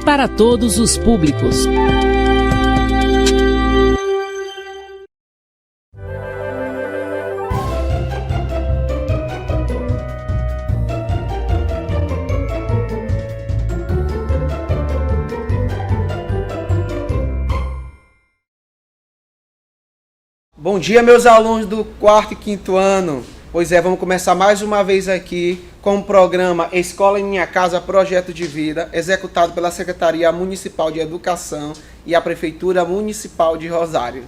para todos os públicos. Bom dia, meus alunos do 4º e 5º ano. Pois é, vamos começar mais uma vez aqui com o programa Escola em Minha Casa, Projeto de Vida, executado pela Secretaria Municipal de Educação e a Prefeitura Municipal de Rosário.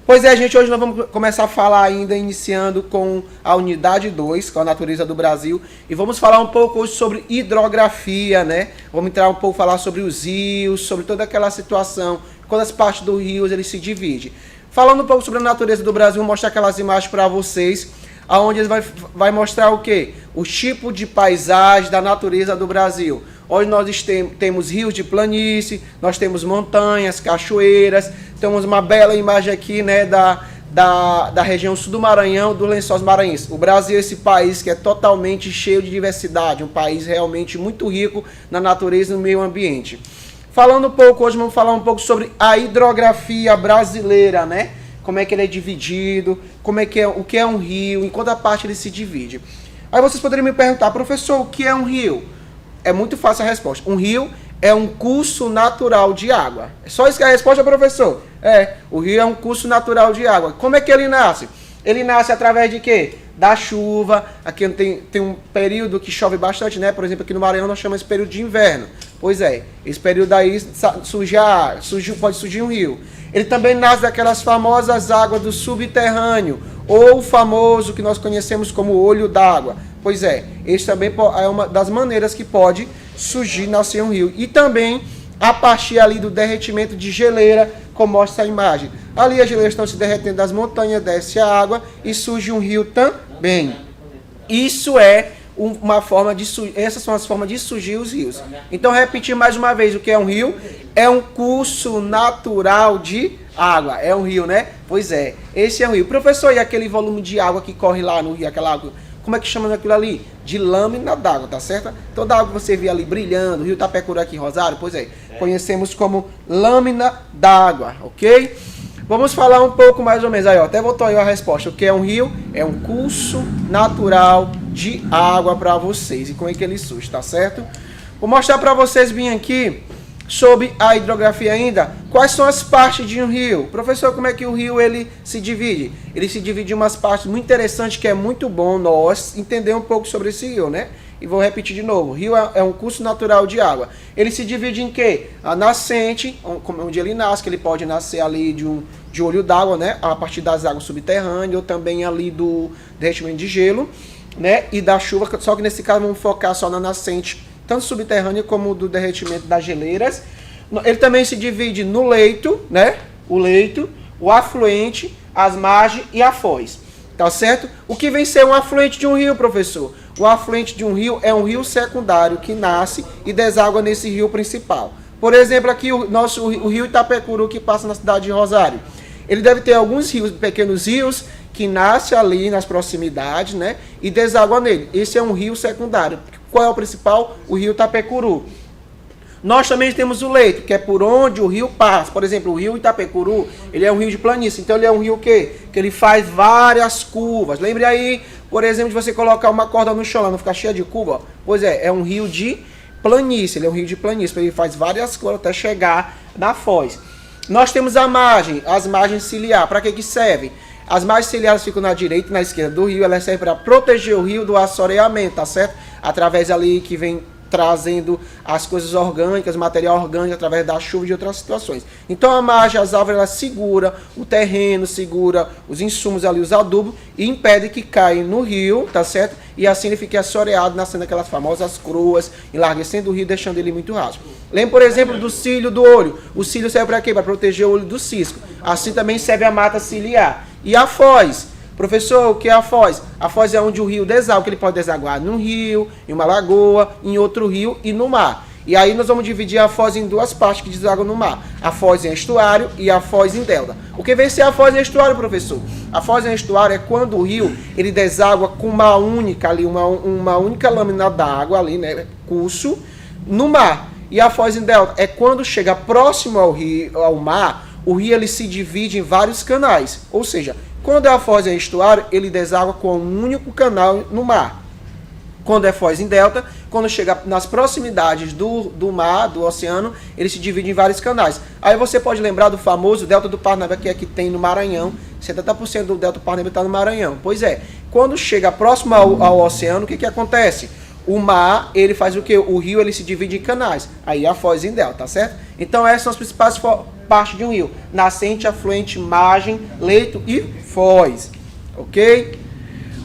Pois é, gente, hoje nós vamos começar a falar ainda, iniciando com a unidade 2, com a natureza do Brasil, e vamos falar um pouco hoje sobre hidrografia, né? Vamos entrar um pouco, falar sobre os rios, sobre toda aquela situação, quando as partes dos rios eles se dividem. Falando um pouco sobre a natureza do Brasil, vou mostrar aquelas imagens para vocês, onde ele vai mostrar o quê? O tipo de paisagem da natureza do Brasil. Hoje nós temos rios de planície, nós temos montanhas, cachoeiras, temos uma bela imagem aqui, né, da região sul do Maranhão, dos Lençóis Maranhenses. O Brasil é esse país que é totalmente cheio de diversidade, um país realmente muito rico na natureza e no meio ambiente. Falando um pouco, hoje vamos falar um pouco sobre a hidrografia brasileira, né? Como é que ele é dividido, o que é um rio, em quanta parte ele se divide. Aí vocês poderiam me perguntar, professor, o que é um rio? É muito fácil a resposta. Um rio é um curso natural de água. É só isso que é a resposta, professor? O rio é um curso natural de água. Como é que ele nasce? Ele nasce através de quê? Da chuva. Aqui tem um período que chove bastante, né? Por exemplo, aqui no Maranhão nós chamamos esse período de inverno. Pois é, esse período aí pode surgir um rio. Ele também nasce daquelas famosas águas do subterrâneo, ou o famoso que nós conhecemos como olho d'água. Pois é, esse também é uma das maneiras que pode surgir, nascer um rio. E também a partir ali do derretimento de geleira, como mostra a imagem. Ali as geleiras estão se derretendo das montanhas, desce a água e surge um rio também. Isso é uma forma de surgir, essas são as formas de surgir os rios. Então, repetir mais uma vez, o que é um rio? É um curso natural de água. É um rio, né? Pois é, esse é um rio. Professor, e aquele volume de água que corre lá no rio, aquela água, como é que chama aquilo ali? De lâmina d'água, tá certo? Toda a água que você vê ali brilhando, o rio Itapecuru aqui em Rosário, pois é, conhecemos como lâmina d'água, ok? Vamos falar um pouco mais ou menos, aí ó, até voltou aí a resposta. O que é um rio? É um curso natural de água para vocês. E como é que ele surge, tá certo? Vou mostrar para vocês bem aqui sobre a hidrografia ainda. Quais são as partes de um rio? Professor, como é que o rio ele se divide? Ele se divide em umas partes muito interessantes, que é muito bom nós entender um pouco sobre esse rio, né? E vou repetir de novo. O rio é um curso natural de água. Ele se divide em quê? A nascente, onde ele nasce, que ele pode nascer ali de olho d'água, né? A partir das águas subterrâneas, ou também ali do derretimento de gelo, né? E da chuva, só que nesse caso vamos focar só na nascente, tanto subterrânea como do derretimento das geleiras. Ele também se divide no leito, né? O leito, o afluente, as margens e a foz. Tá certo? O que vem ser um afluente de um rio, professor? O afluente de um rio é um rio secundário que nasce e deságua nesse rio principal. Por exemplo, aqui o rio Itapecuru, que passa na cidade de Rosário. Ele deve ter alguns rios, pequenos rios, que nascem ali nas proximidades, né? E deságua nele. Esse é um rio secundário. Qual é o principal? O rio Itapecuru. Nós também temos o leito, que é por onde o rio passa. Por exemplo, o rio Itapecuru, ele é um rio de planície. Então, ele é um rio que ele faz várias curvas. Lembre aí, por exemplo, de você colocar uma corda no chão, ela não ficar cheia de curva. Pois é um rio de planície. Ele é um rio de planície. Ele faz várias curvas até chegar na foz. Nós temos a margem, as margens ciliares. Para que servem? As margens ciliares ficam na direita e na esquerda do rio. Elas servem para proteger o rio do assoreamento, tá certo? Através ali que vem trazendo as coisas orgânicas, material orgânico, através da chuva e de outras situações. Então a margem, as árvores, ela segura o terreno, segura os insumos ali, os adubos, e impede que caia no rio, tá certo? E assim ele fique assoreado, nascendo aquelas famosas coroas, enlarguecendo o rio, deixando ele muito raso. Lembra, por exemplo, do cílio do olho. O cílio serve para quê? Para proteger o olho do cisco. Assim também serve a mata ciliar. E a foz? Professor, o que é a foz? A foz é onde o rio deságua, que ele pode desaguar num rio, em uma lagoa, em outro rio e no mar. E aí nós vamos dividir a foz em duas partes que desaguam no mar. A foz em estuário e a foz em delta. O que vem ser a foz em estuário, professor? A foz em estuário é quando o rio ele deságua com uma única lâmina d'água ali, né, curso, no mar. E a foz em delta é quando chega próximo ao rio, ao mar, o rio ele se divide em vários canais. Ou seja, quando é a foz em estuário, ele deságua com um único canal no mar. Quando é foz em delta, quando chega nas proximidades do mar, do oceano, ele se divide em vários canais. Aí você pode lembrar do famoso Delta do Parnaíba, que é que tem no Maranhão. 70% do Delta do Parnaíba está no Maranhão. Pois é, quando chega próximo ao oceano, o que acontece? O mar, ele faz o quê? O rio, ele se divide em canais. Aí a foz em delta, tá certo? Então essas são as principais partes de um rio. Nascente, afluente, margem, leito e foz. Ok?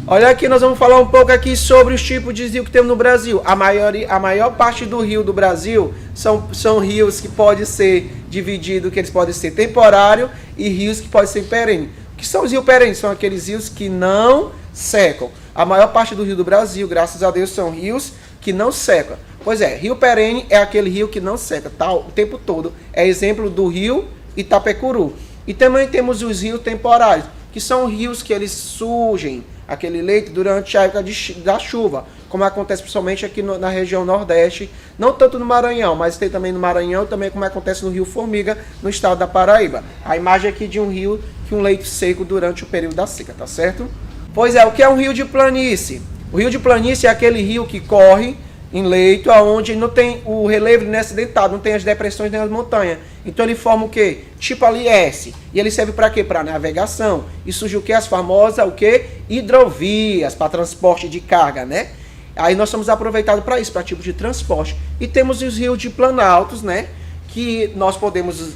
Olha aqui, nós vamos falar um pouco aqui sobre os tipos de rio que temos no Brasil. A maior parte do rio do Brasil são rios que podem ser divididos, que eles podem ser temporários, e rios que podem ser perenes. O que são os rios perenes? São aqueles rios que não secam. A maior parte do rio do Brasil, graças a Deus, são rios que não secam. Pois é, rio perene é aquele rio que não seca, tá, o tempo todo. É exemplo do rio Itapecuru. E também temos os rios temporários, que são rios que eles surgem, aquele leito, durante a época da chuva, como acontece principalmente aqui na região Nordeste, não tanto no Maranhão, mas tem também no Maranhão, também como acontece no Rio Formiga, no estado da Paraíba. A imagem aqui de um rio que um leito seco durante o período da seca, tá certo? Pois é, o que é um rio de planície? O rio de planície é aquele rio que corre em leito, onde não tem o relevo não é acidentado, não tem as depressões nem as montanhas. Então ele forma o quê? Tipo ali S. E ele serve para quê? Para navegação. E surge o quê? As famosas o quê? Hidrovias, para transporte de carga, né? Aí nós somos aproveitados para isso, para tipo de transporte. E temos os rios de planaltos, né? Que nós podemos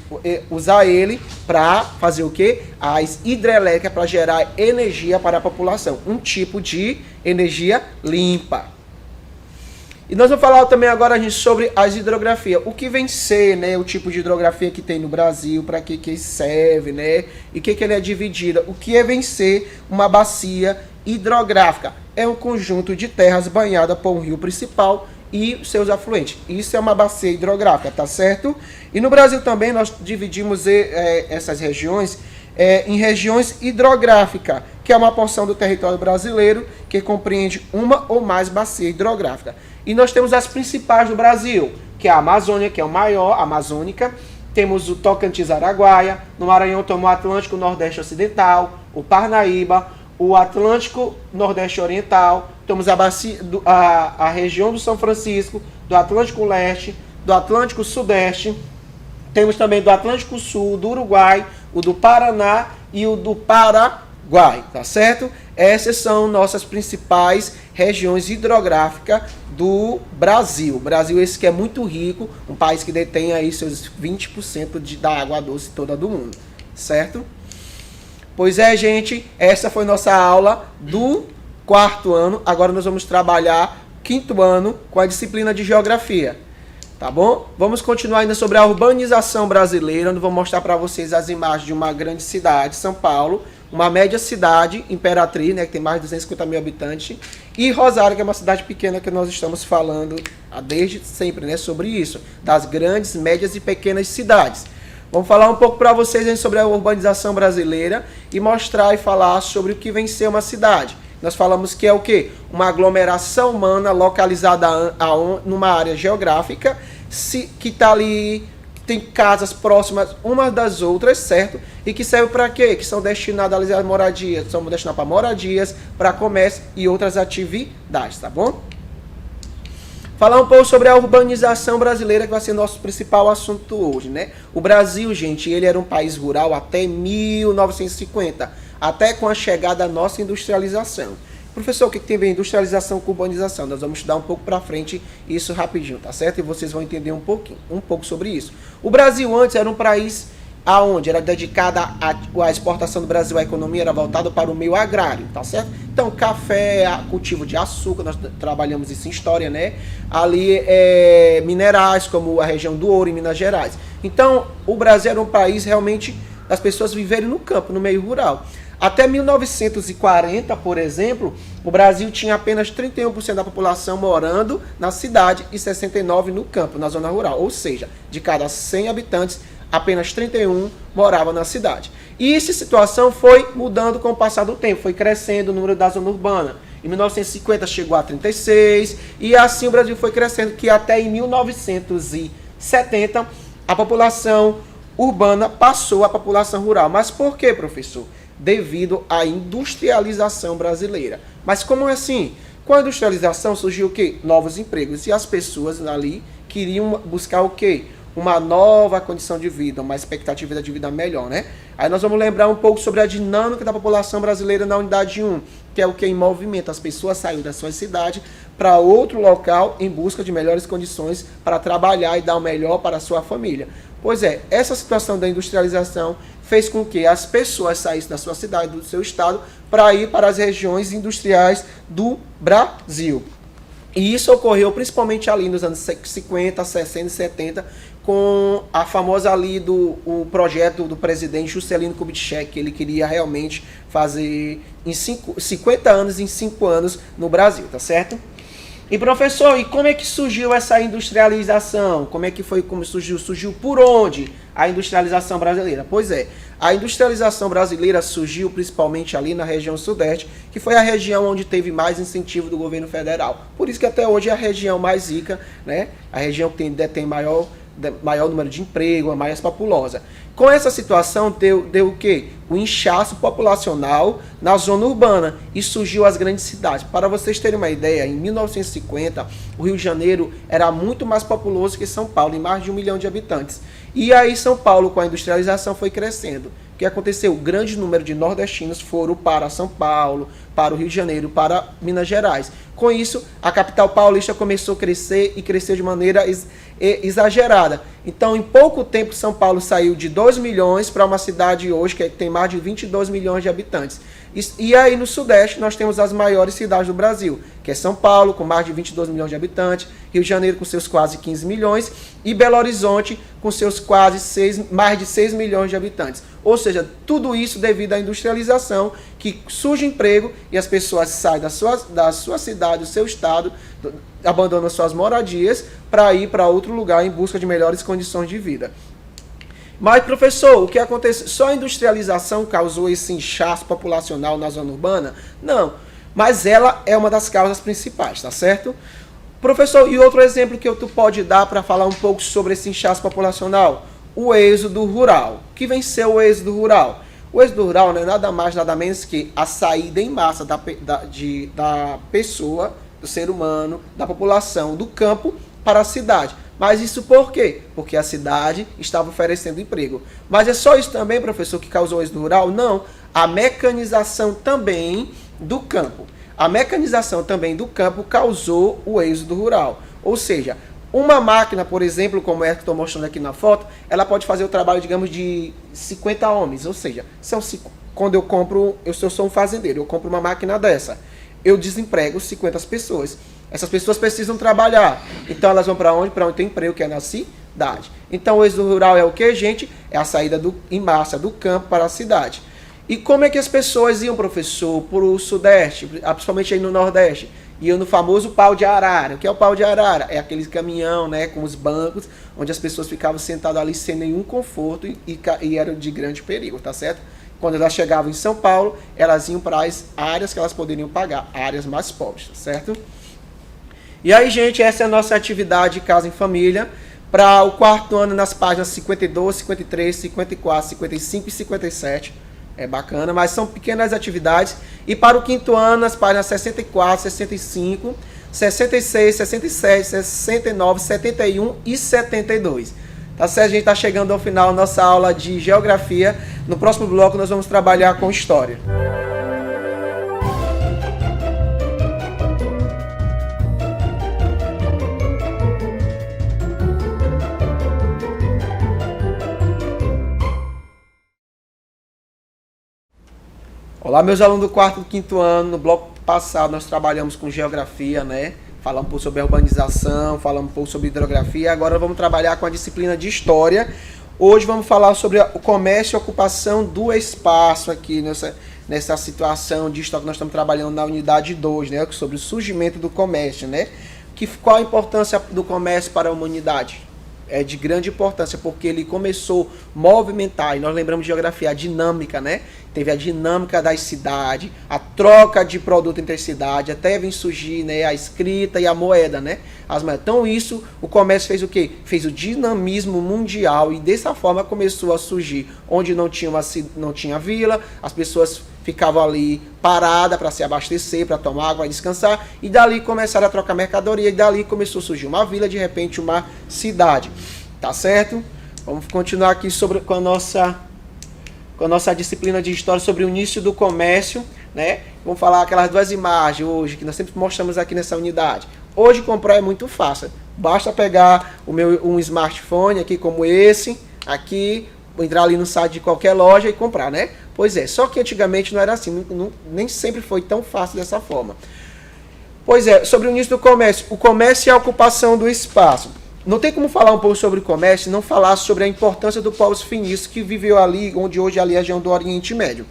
usar ele para fazer o quê? As hidrelétricas, para gerar energia para a população. Um tipo de energia limpa. E nós vamos falar também agora, gente, sobre as hidrografias. O que vem ser, né, o tipo de hidrografia que tem no Brasil, para que serve, né? E que ele é dividida. O que vem ser uma bacia hidrográfica? É um conjunto de terras banhadas por um rio principal e seus afluentes. Isso é uma bacia hidrográfica, tá certo? E no Brasil também nós dividimos essas regiões em regiões hidrográficas, que é uma porção do território brasileiro que compreende uma ou mais bacias hidrográficas. E nós temos as principais do Brasil, que é a Amazônia, que é o maior, a amazônica. Temos o Tocantins-Araguaia, no Maranhão temos o Atlântico Nordeste Ocidental, o Parnaíba, o Atlântico Nordeste Oriental, temos a região do São Francisco, do Atlântico Leste, do Atlântico Sudeste, temos também do Atlântico Sul, do Uruguai, o do Paraná e o do Paraguai, tá certo? Essas são nossas principais regiões hidrográficas do Brasil. O Brasil esse que é muito rico, um país que detém aí seus 20% da água doce toda do mundo, certo? Pois é, gente, essa foi nossa aula do 4º ano. Agora nós vamos trabalhar 5º ano com a disciplina de geografia. Tá bom? Vamos continuar ainda sobre a urbanização brasileira, onde vou mostrar para vocês as imagens de uma grande cidade, São Paulo, uma média cidade, Imperatriz, né, que tem mais de 250 mil habitantes, e Rosário, que é uma cidade pequena que nós estamos falando desde sempre, né, sobre isso, das grandes, médias e pequenas cidades. Vamos falar um pouco para vocês sobre a urbanização brasileira e mostrar e falar sobre o que vem ser uma cidade. Nós falamos que é o quê? Uma aglomeração humana localizada numa área geográfica, que está ali, tem casas próximas umas das outras, certo? E que serve para quê? Que são destinadas às moradias, são destinadas para moradias, para comércio e outras atividades, tá bom? Falar um pouco sobre a urbanização brasileira, que vai ser nosso principal assunto hoje, né? O Brasil, gente, ele era um país rural até 1950, até com a chegada da nossa industrialização. Professor, o que tem a ver industrialização com urbanização? Nós vamos estudar um pouco para frente isso rapidinho, tá certo? E vocês vão entender um pouco sobre isso. O Brasil antes era um país aonde era dedicada a exportação do Brasil, a economia era voltada para o meio agrário, tá certo? Então, café, cultivo de açúcar, nós trabalhamos isso em história, né? Ali, minerais, como a região do Ouro, em Minas Gerais. Então, o Brasil era um país realmente das pessoas viverem no campo, no meio rural. Até 1940, por exemplo, o Brasil tinha apenas 31% da população morando na cidade e 69% no campo, na zona rural. Ou seja, de cada 100 habitantes, apenas 31 moravam na cidade. E essa situação foi mudando com o passar do tempo, foi crescendo o número da zona urbana. Em 1950 chegou a 36, e assim o Brasil foi crescendo, que até em 1970 a população urbana passou à população rural. Mas por quê, professor? Devido à industrialização brasileira. Mas como é assim? Com a industrialização surgiu o quê? Novos empregos. E as pessoas ali queriam buscar o quê? Uma nova condição de vida, uma expectativa de vida melhor, né? Aí nós vamos lembrar um pouco sobre a dinâmica da população brasileira na unidade 1, que é o que em movimento. As pessoas saíram da sua cidade para outro local em busca de melhores condições para trabalhar e dar o melhor para a sua família. Pois é, essa situação da industrialização fez com que as pessoas saíssem da sua cidade, do seu estado, para ir para as regiões industriais do Brasil. E isso ocorreu principalmente ali nos anos 50, 60 e 70, com a famosa ali o projeto do presidente Juscelino Kubitschek, que ele queria realmente fazer em 50 anos, em 5 anos no Brasil, tá certo? E professor, e como é que surgiu essa industrialização? Como é que foi, como surgiu? Surgiu por onde a industrialização brasileira? Pois é, a industrialização brasileira surgiu principalmente ali na região sudeste, que foi a região onde teve mais incentivo do governo federal. Por isso que até hoje é a região mais rica, né? A região que detém maior número de emprego, a mais populosa. Com essa situação, deu o quê? O inchaço populacional na zona urbana e surgiu as grandes cidades. Para vocês terem uma ideia, em 1950, o Rio de Janeiro era muito mais populoso que São Paulo, em mais de 1 milhão de habitantes. E aí São Paulo, com a industrialização, foi crescendo. O que aconteceu? O grande número de nordestinos foram para São Paulo, para o Rio de Janeiro, para Minas Gerais. Com isso, a capital paulista começou a crescer e cresceu de maneira exagerada. Então, em pouco tempo, São Paulo saiu de 2 milhões para uma cidade hoje que tem mais de 22 milhões de habitantes. E aí, no Sudeste, nós temos as maiores cidades do Brasil, que é São Paulo, com mais de 22 milhões de habitantes, Rio de Janeiro, com seus quase 15 milhões, e Belo Horizonte, com seus mais de 6 milhões de habitantes. Ou seja, tudo isso devido à industrialização, que surge emprego e as pessoas saem da sua cidade, do seu estado, abandonam suas moradias para ir para outro lugar em busca de melhores condições de vida. Mas, professor, o que aconteceu? Só a industrialização causou esse inchaço populacional na zona urbana? Não, mas ela é uma das causas principais, tá certo? Professor, e outro exemplo que tu pode dar para falar um pouco sobre esse inchaço populacional? O êxodo rural. O que venceu o êxodo rural? O êxodo rural não é nada mais, nada menos que a saída em massa da pessoa, do ser humano, da população, do campo para a cidade. Mas isso por quê? Porque a cidade estava oferecendo emprego. Mas é só isso também, professor, que causou o êxodo rural? Não. A mecanização também do campo. A mecanização também do campo causou o êxodo rural. Ou seja, uma máquina, por exemplo, como é que estou mostrando aqui na foto, ela pode fazer o trabalho, digamos, de 50 homens. Ou seja, quando eu sou um fazendeiro, eu compro uma máquina dessa, eu desemprego 50 pessoas. Essas pessoas precisam trabalhar. Então elas vão para onde? Para onde tem emprego, que é na cidade. Então o êxodo rural é o que, gente? É a saída em massa do campo para a cidade. E como é que as pessoas iam, professor, para o Sudeste, principalmente aí no Nordeste? Iam no famoso pau de arara. O que é o pau de arara? É aquele caminhão, né, com os bancos, onde as pessoas ficavam sentadas ali sem nenhum conforto e eram de grande perigo, tá certo? Quando elas chegavam em São Paulo, elas iam para as áreas que elas poderiam pagar, áreas mais pobres, tá certo? E aí, gente, essa é a nossa atividade Casa em Família para o 4º ano nas páginas 52, 53, 54, 55 e 57. É bacana, mas são pequenas atividades. E para o 5º ano, nas páginas 64, 65, 66, 67, 69, 71 e 72. Tá certo? A gente está chegando ao final da nossa aula de Geografia. No próximo bloco, nós vamos trabalhar com História. Olá, meus alunos do 4º e 5º ano. No bloco passado nós trabalhamos com Geografia, né? Falamos um pouco sobre a urbanização, falamos um pouco sobre hidrografia. Agora vamos trabalhar com a disciplina de História. Hoje vamos falar sobre o comércio e ocupação do espaço aqui nessa situação de história que nós estamos trabalhando na unidade 2, né? Sobre o surgimento do comércio, né? Qual a importância do comércio para a humanidade? é de grande importância, porque ele começou a movimentar, e nós lembramos de geografia, a dinâmica, né? Teve a dinâmica das cidades, a troca de produto entre as cidades, até vem surgir, né, a escrita e a moeda, né? Então isso, o comércio fez o quê? Fez o dinamismo mundial, e dessa forma começou a surgir, onde não tinha vila, as pessoas ficavam ali paradas para se abastecer, para tomar água, para descansar, e dali começaram a trocar mercadoria, e dali começou a surgir uma vila, de repente uma cidade, tá certo? Vamos continuar aqui com a nossa disciplina de história sobre o início do comércio, né? Vamos falar aquelas duas imagens hoje, que nós sempre mostramos aqui nessa unidade. Hoje comprar é muito fácil, basta pegar um smartphone aqui como esse, aqui, entrar ali no site de qualquer loja e comprar, né? Pois é, só que antigamente não era assim, nem sempre foi tão fácil dessa forma. Pois é, sobre o início do comércio, o comércio e a ocupação do espaço. Não tem como falar um pouco sobre o comércio e não falar sobre a importância do povo fenício que viveu ali, onde hoje ali é a região do Oriente Médio.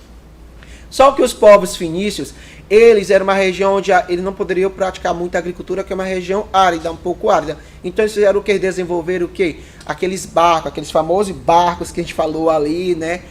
Só que os povos fenícios, eles eram uma região onde eles não poderiam praticar muita agricultura, que é uma região árida, um pouco árida. Então eles fizeram o que? Desenvolver o que? Aqueles barcos, aqueles famosos barcos que a gente falou ali, né?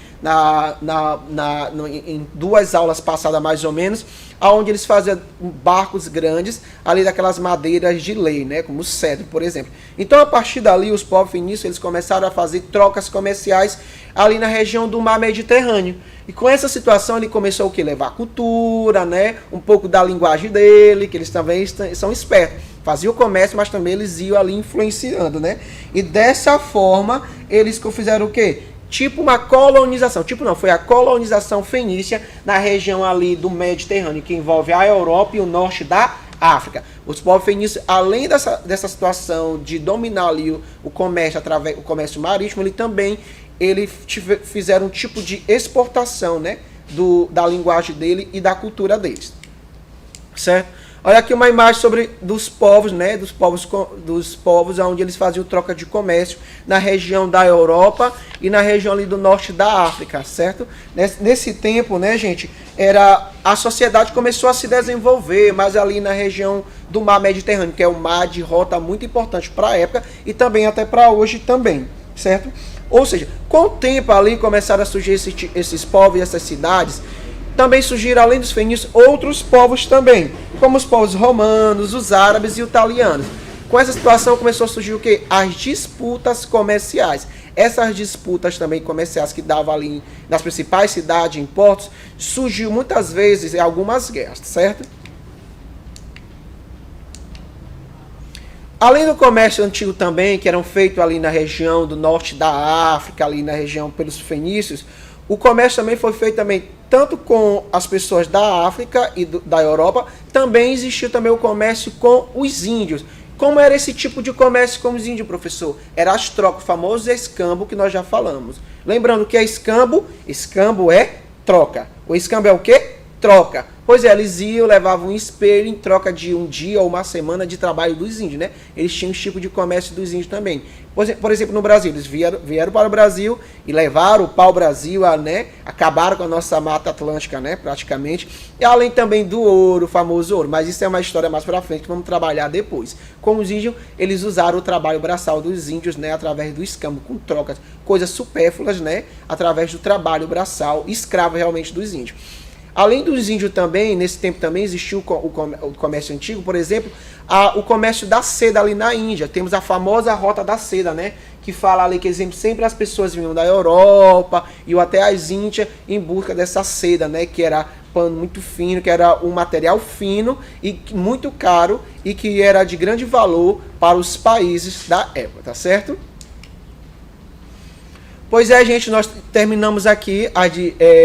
Em duas aulas passadas mais ou menos, onde eles faziam barcos grandes, ali daquelas madeiras de lei, né, como o cedro, por exemplo. Então, a partir dali, os povos fenícios eles começaram a fazer trocas comerciais ali na região do mar Mediterrâneo. E com essa situação, ele começou o que? Levar cultura, né, um pouco da linguagem dele, que eles também são espertos. Faziam o comércio, mas também eles iam ali influenciando, né? E dessa forma, eles fizeram o quê? Tipo uma colonização, foi a colonização fenícia na região ali do Mediterrâneo, que envolve a Europa e o norte da África. Os povos fenícios, além dessa situação de dominar ali o comércio através do comércio marítimo, eles fizeram um tipo de exportação, né, da linguagem dele e da cultura deles. Certo? Olha aqui uma imagem dos povos, né, dos povos onde eles faziam troca de comércio na região da Europa e na região ali do norte da África, certo? Nesse tempo, né, gente, a sociedade começou a se desenvolver, mas ali na região do mar Mediterrâneo, que é um mar de rota muito importante para a época e também até para hoje também, certo? Ou seja, com o tempo ali começaram a surgir esses povos e essas cidades. Também surgiram, além dos fenícios, outros povos também, como os povos romanos, os árabes e os italianos. Com essa situação começou a surgir o quê? As disputas comerciais. Essas disputas também comerciais que davam ali nas principais cidades, em portos, surgiu muitas vezes em algumas guerras, certo? Além do comércio antigo também, que eram feitos ali na região do norte da África, ali na região pelos fenícios, o comércio também foi feito também tanto com as pessoas da África e da Europa, também existiu também o comércio com os índios. Como era esse tipo de comércio com os índios, professor? Era as trocas, o famoso escambo que nós já falamos. Lembrando que é escambo? Escambo é troca. O escambo é o quê? Troca. Pois é, eles levavam um espelho em troca de um dia ou uma semana de trabalho dos índios, né? Eles tinham um tipo de comércio dos índios também. Por exemplo, no Brasil, eles vieram para o Brasil e levaram o pau-brasil, né? Acabaram com a nossa Mata Atlântica, né? Praticamente. E além também do ouro, o famoso ouro. Mas isso é uma história mais para frente, que vamos trabalhar depois. Com os índios, eles usaram o trabalho braçal dos índios, né? Através do escambo, com trocas, coisas supérfluas, né? Através do trabalho braçal, escravo realmente dos índios. Além dos índios também, nesse tempo também existiu o comércio antigo, por exemplo, o comércio da seda ali na Índia. Temos a famosa Rota da Seda, né? Que fala ali que sempre as pessoas vinham da Europa e até as Índias em busca dessa seda, né? Que era pano muito fino, que era um material fino e muito caro e que era de grande valor para os países da época, tá certo? Pois é, gente, nós terminamos aqui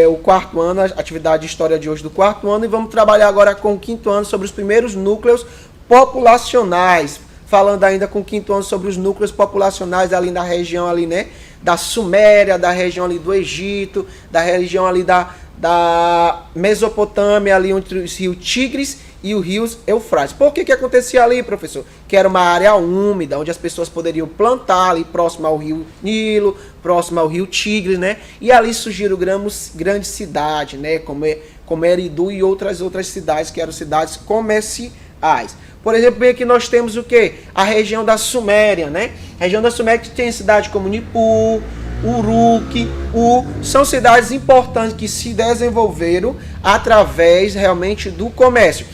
o quarto ano, a atividade de história de hoje do quarto ano, e vamos trabalhar agora com o quinto ano sobre os primeiros núcleos populacionais, falando ainda com o quinto ano sobre os núcleos populacionais ali na região ali, né, da Suméria, da região ali do Egito, da região ali da Mesopotâmia, ali entre os rios Tigres e os rios Eufrates. Por que acontecia ali, professor? Que era uma área úmida, onde as pessoas poderiam plantar ali próximo ao rio Nilo, próximo ao rio Tigre, né? E ali surgiram grandes cidades, né? Como Eridu e outras cidades, que eram cidades Por exemplo, bem aqui nós temos o quê? A região da Suméria, né? A região da Suméria que tem cidades como Nippur, Uruk, são cidades importantes que se desenvolveram através realmente do comércio.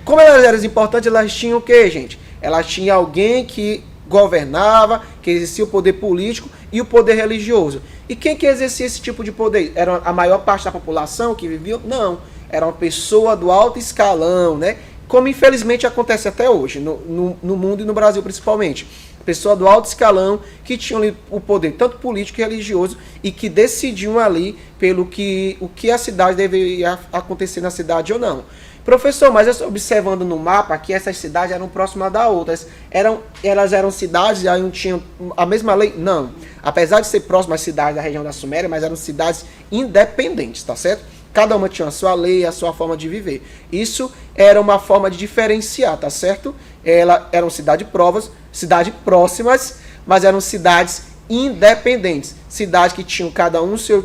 Como elas eram importantes, elas tinham o quê, gente? Elas tinham alguém que governava, que exercia o poder político e o poder religioso. E quem que exercia esse tipo de poder? Era a maior parte da população que vivia? Não. Era uma pessoa do alto escalão, né? Como infelizmente acontece até hoje, no mundo e no Brasil principalmente. Pessoa do alto escalão que tinham ali o poder tanto político e religioso e que decidiam ali pelo que o que a cidade deveria acontecer na cidade ou não. Professor, mas observando no mapa que essas cidades eram próximas da outras, elas eram cidades e aí não tinham a mesma lei? Não. Apesar de ser próximas às cidades da região da Suméria, mas eram cidades independentes, tá certo? Cada uma tinha a sua lei, a sua forma de viver. Isso era uma forma de diferenciar, tá certo? Eram cidades próximas, mas eram cidades independentes. Cidades que tinham cada um seu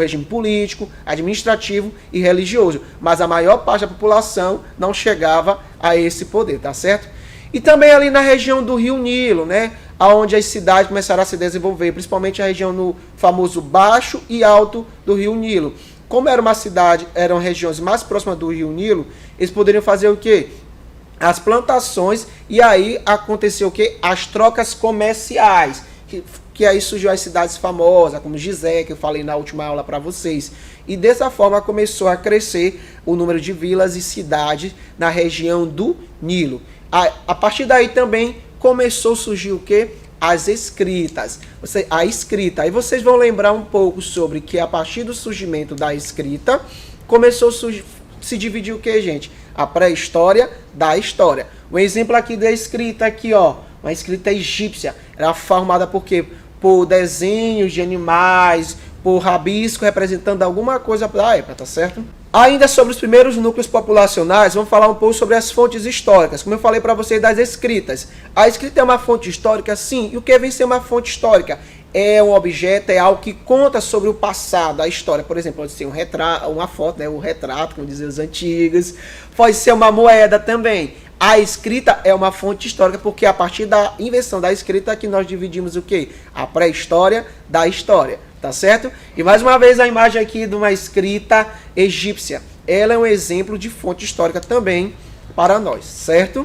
regime político, administrativo e religioso. Mas a maior parte da população não chegava a esse poder, tá certo? E também ali na região do Rio Nilo, né? Onde as cidades começaram a se desenvolver, principalmente a região no famoso Baixo e Alto do Rio Nilo. Como era uma cidade, eram regiões mais próximas do Rio Nilo, eles poderiam fazer o quê? As plantações, e aí aconteceu o quê? As trocas comerciais, que aí surgiu as cidades famosas, como Gizé, que eu falei na última aula para vocês. E dessa forma começou a crescer o número de vilas e cidades na região do Nilo. A partir daí também começou a surgir o quê? As escritas. A escrita. Aí vocês vão lembrar um pouco sobre que a partir do surgimento da escrita, começou a se dividir o quê, gente? A pré-história da história. Um exemplo aqui da escrita aqui, ó. Uma escrita egípcia. Era formada por quê? Por desenhos de animais, por rabisco representando alguma coisa da época, tá certo? Ainda sobre os primeiros núcleos populacionais, vamos falar um pouco sobre as fontes históricas. Como eu falei para vocês das escritas. A escrita é uma fonte histórica, sim. E o que vem ser uma fonte histórica? É um objeto, é algo que conta sobre o passado, a história. Por exemplo, pode ser um retrato, uma foto, né? Um retrato, como diziam os antigos. Pode ser uma moeda também. A escrita é uma fonte histórica porque a partir da invenção da escrita é que nós dividimos o quê? A pré-história da história, tá certo? E mais uma vez a imagem aqui de uma escrita egípcia. Ela é um exemplo de fonte histórica também para nós, certo?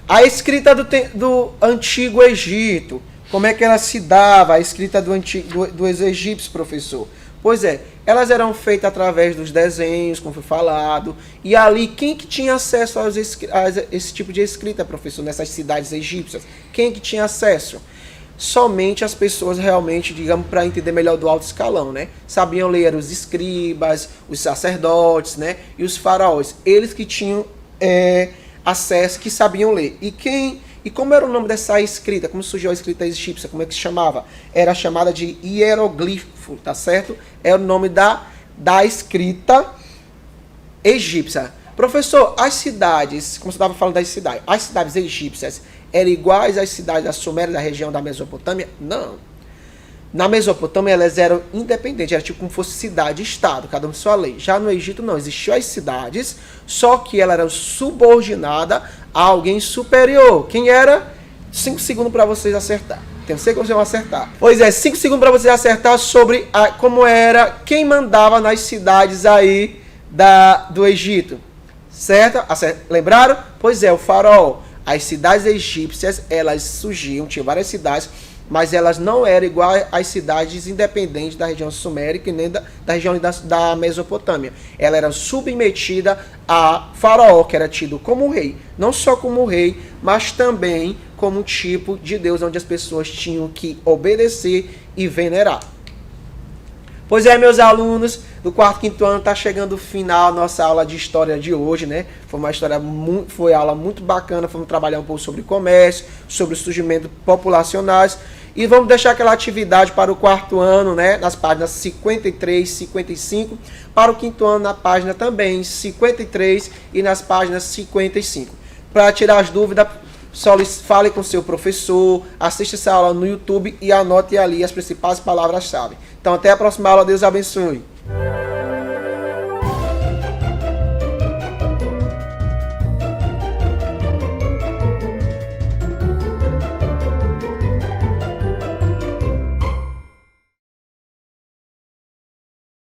A escrita do Antigo Egito, como é que ela se dava? A escrita dos egípcios, professor? Pois é, elas eram feitas através dos desenhos, como foi falado, e ali quem que tinha acesso a esse tipo de escrita, professor, nessas cidades egípcias? Quem que tinha acesso? Somente as pessoas realmente, digamos, para entender melhor do alto escalão, né? Sabiam ler os escribas, os sacerdotes, né? E os faraós, eles que tinham acesso, que sabiam ler. E como era o nome dessa escrita? Como surgiu a escrita egípcia? Como é que se chamava? Era chamada de hieroglifo, tá certo? É o nome da escrita egípcia. Professor, as cidades, como você estava falando das cidades, as cidades egípcias eram iguais às cidades da Suméria, da região da Mesopotâmia? Não. Na Mesopotâmia elas eram independentes, era tipo como fosse cidade-estado, cada um sua lei. Já no Egito não, existiam as cidades, só que elas eram subordinadas a alguém superior. Quem era? 5 segundos para vocês acertar. Tenho certeza que vocês vão acertar. Pois é, 5 segundos para vocês acertar sobre como era, quem mandava nas cidades aí do Egito. Certo? Lembraram? Pois é, o faraó. As cidades egípcias, elas surgiam, tinha várias cidades, mas elas não eram iguais às cidades independentes da região sumérica e nem da região da Mesopotâmia. Ela era submetida a Faraó, que era tido como rei. Não só como rei, mas também como um tipo de Deus, onde as pessoas tinham que obedecer e venerar. Pois é, meus alunos, do 4º e 5º ano, está chegando o final da nossa aula de história de hoje, né? Foi aula muito bacana, fomos trabalhar um pouco sobre comércio, sobre o surgimento populacionais, e vamos deixar aquela atividade para o 4º ano, né? Nas páginas 53, 55, para o 5º ano na página também 53 e nas páginas 55. Para tirar as dúvidas, só fale com seu professor, assista essa aula no YouTube e anote ali as principais palavras-chave. Então, até a próxima aula. Deus abençoe.